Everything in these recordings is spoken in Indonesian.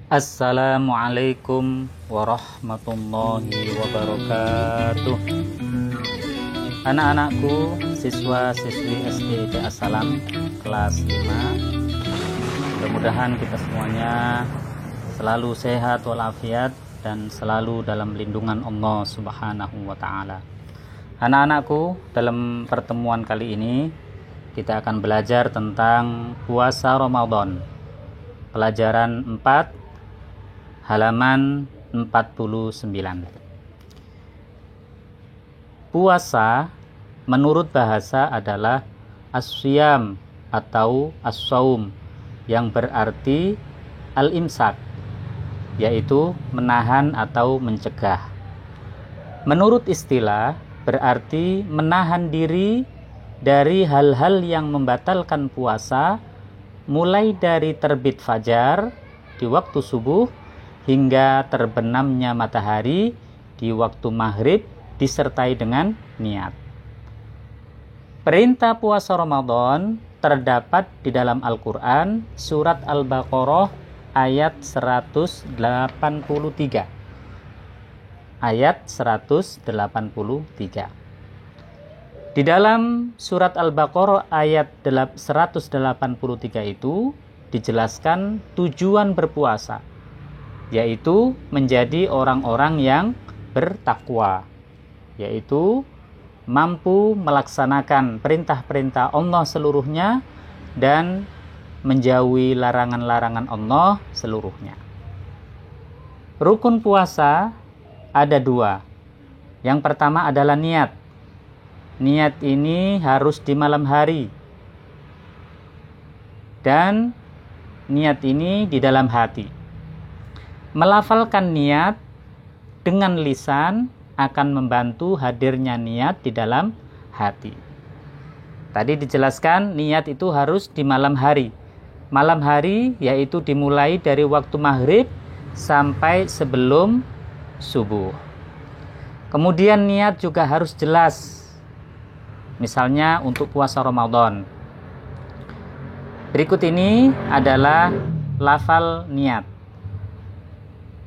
Assalamualaikum warahmatullahi wabarakatuh. Anak-anakku, siswa-siswi SD PA Salam kelas 5. Mudah-mudahan kita semuanya selalu sehat walafiat dan selalu dalam lindungan Allah Subhanahu wa taala. Anak-anakku, dalam pertemuan kali ini kita akan belajar tentang puasa Ramadan. Pelajaran 4 halaman 49. Puasa menurut bahasa adalah as-siyam atau as-saum, yang berarti al-imsak, yaitu menahan atau mencegah. Menurut istilah berarti menahan diri dari hal-hal yang membatalkan puasa, mulai dari terbit fajar di waktu subuh hingga terbenamnya matahari di waktu maghrib disertai dengan niat. Perintah puasa Ramadan terdapat di dalam Al-Quran surat Al-Baqarah ayat 183. Ayat 183. Di dalam surat Al-Baqarah ayat 183 itu dijelaskan tujuan berpuasa, yaitu menjadi orang-orang yang bertakwa, yaitu mampu melaksanakan perintah-perintah Allah seluruhnya dan menjauhi larangan-larangan Allah seluruhnya. Rukun puasa ada 2. Yang pertama adalah niat. Niat ini harus di malam hari, dan niat ini di dalam hati. Melafalkan niat dengan lisan akan membantu hadirnya niat di dalam hati. Tadi dijelaskan niat itu harus di malam hari. Malam hari yaitu dimulai dari waktu maghrib sampai sebelum subuh. Kemudian niat juga harus jelas. Misalnya untuk puasa Ramadan. Berikut ini adalah lafal niat.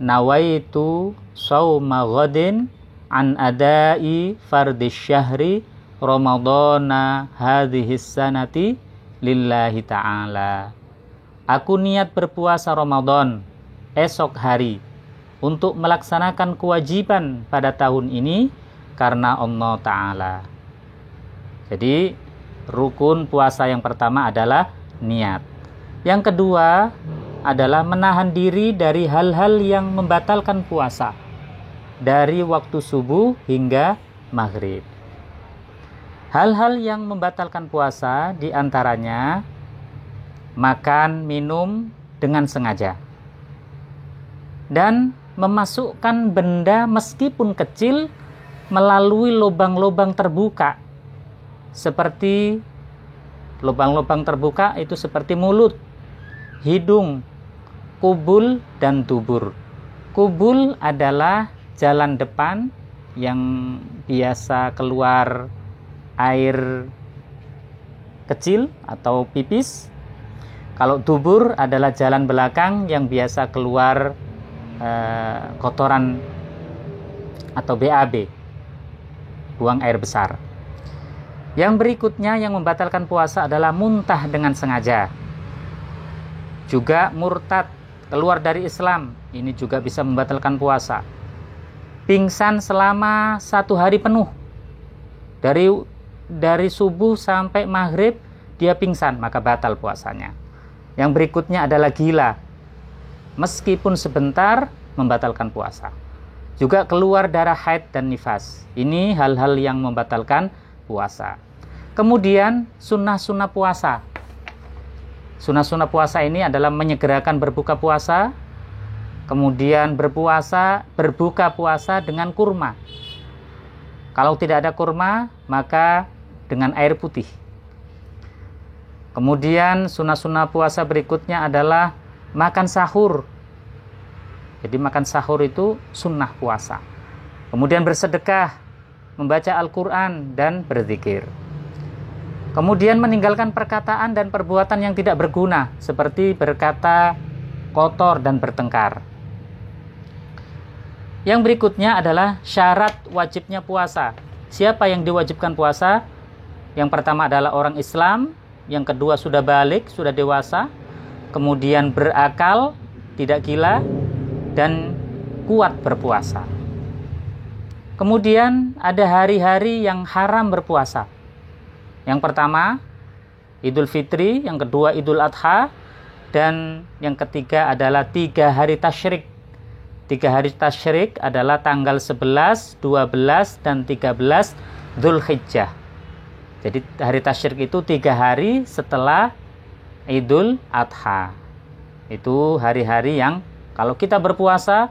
Nawaitu shauma ghadin an adai fardis syahri Ramadana hadhis sanati lillahi ta'ala. Aku niat berpuasa Ramadan esok hari untuk melaksanakan kewajiban pada tahun ini karena Allah Ta'ala. Jadi rukun puasa yang pertama adalah niat. Yang kedua adalah menahan diri dari hal-hal yang membatalkan puasa dari waktu subuh hingga maghrib. Hal-hal yang membatalkan puasa diantaranya makan, minum dengan sengaja, dan memasukkan benda meskipun kecil melalui lubang-lubang terbuka. Seperti lubang-lubang terbuka itu seperti mulut, hidung, kubul, dan dubur. Kubul adalah jalan depan yang biasa keluar air kecil atau pipis. Kalau dubur adalah jalan belakang yang biasa keluar kotoran atau BAB, buang air besar. Yang berikutnya yang membatalkan puasa adalah muntah dengan sengaja. Juga murtad, keluar dari Islam, ini juga bisa membatalkan puasa. Pingsan selama 1 hari penuh, dari subuh sampai maghrib dia pingsan, maka batal puasanya. Yang berikutnya adalah gila, meskipun sebentar membatalkan puasa. Juga keluar darah haid dan nifas, ini hal-hal yang membatalkan puasa. Kemudian sunnah-sunnah puasa. Sunnah-sunnah puasa ini adalah menyegerakan berbuka puasa, kemudian berbuka puasa dengan kurma. Kalau tidak ada kurma, maka dengan air putih. Kemudian sunnah-sunnah puasa berikutnya adalah makan sahur. Jadi makan sahur itu sunnah puasa. Kemudian bersedekah, membaca Al-Quran, dan berzikir. Kemudian meninggalkan perkataan dan perbuatan yang tidak berguna, seperti berkata kotor dan bertengkar. Yang berikutnya adalah syarat wajibnya puasa. Siapa yang diwajibkan puasa? Yang pertama adalah orang Islam, yang kedua sudah balik, sudah dewasa, kemudian berakal, tidak gila, dan kuat berpuasa. Kemudian ada hari-hari yang haram berpuasa. Yang pertama Idul Fitri, yang kedua Idul Adha, dan yang ketiga adalah 3 hari tasyrik. 3 hari tasyrik adalah tanggal 11, 12, dan 13 Dzulhijjah. Jadi hari tasyrik itu 3 hari setelah Idul Adha. Itu hari-hari yang kalau kita berpuasa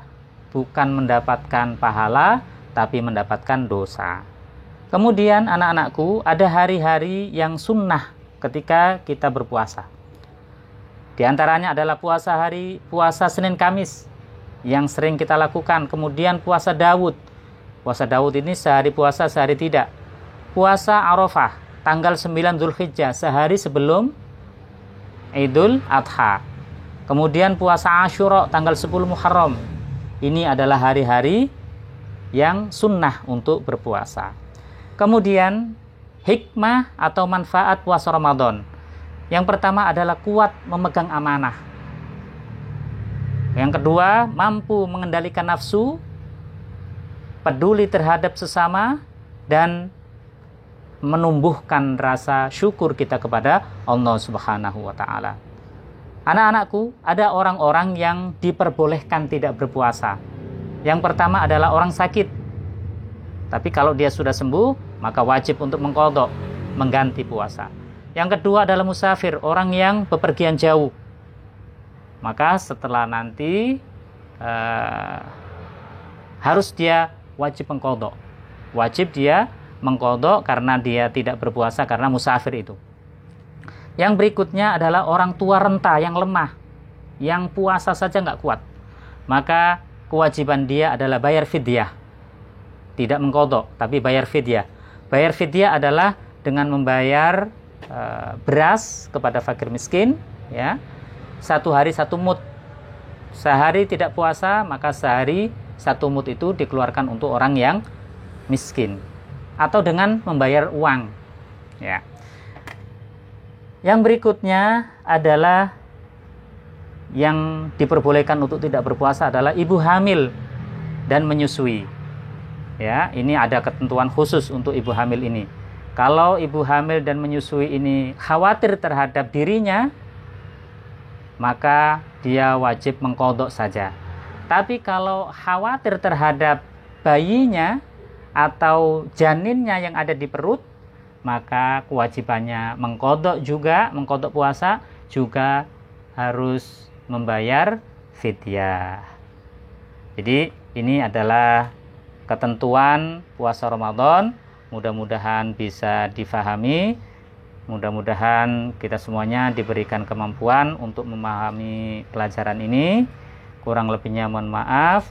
bukan mendapatkan pahala, tapi mendapatkan dosa. Kemudian anak-anakku, ada hari-hari yang sunnah ketika kita berpuasa. Di antaranya adalah puasa Senin Kamis yang sering kita lakukan. Kemudian puasa Daud. Puasa Daud ini sehari puasa, sehari tidak. Puasa Arafah tanggal 9 Dzulhijjah, sehari sebelum Idul Adha. Kemudian puasa Asyura tanggal 10 Muharram. Ini adalah hari-hari yang sunnah untuk berpuasa. Kemudian hikmah atau manfaat puasa Ramadan. Yang pertama adalah kuat memegang amanah. Yang kedua, mampu mengendalikan nafsu, peduli terhadap sesama, dan menumbuhkan rasa syukur kita kepada Allah Subhanahu wa Ta'ala. Anak-anakku, ada orang-orang yang diperbolehkan tidak berpuasa. Yang pertama adalah orang sakit. Tapi kalau dia sudah sembuh, maka wajib untuk mengqadha, mengganti puasa. Yang kedua adalah musafir, orang yang bepergian jauh. Maka setelah nanti harus dia wajib mengqadha. Wajib dia mengqadha karena dia tidak berpuasa karena musafir itu. Yang berikutnya adalah orang tua renta yang lemah, yang puasa saja nggak kuat. Maka kewajiban dia adalah bayar fidyah. Tidak mengqadha, tapi bayar fidyah. Bayar fidyah adalah dengan membayar beras kepada fakir miskin, ya, 1 hari 1 mud. Sehari tidak puasa, maka sehari 1 mud itu dikeluarkan untuk orang yang miskin. Atau dengan membayar uang, ya. Yang berikutnya adalah yang diperbolehkan untuk tidak berpuasa adalah ibu hamil dan menyusui. Ya, ini ada ketentuan khusus untuk ibu hamil ini. Kalau ibu hamil dan menyusui ini khawatir terhadap dirinya, maka dia wajib mengqadha saja. Tapi kalau khawatir terhadap bayinya atau janinnya yang ada di perut, maka kewajibannya mengqadha juga, mengqadha puasa juga harus membayar fidyah. Jadi ini adalah ketentuan puasa Ramadan. Mudah-mudahan bisa difahami. Mudah-mudahan kita semuanya diberikan kemampuan untuk memahami pelajaran ini. Kurang lebihnya mohon maaf.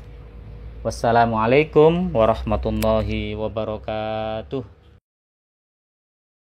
Wassalamualaikum warahmatullahi wabarakatuh.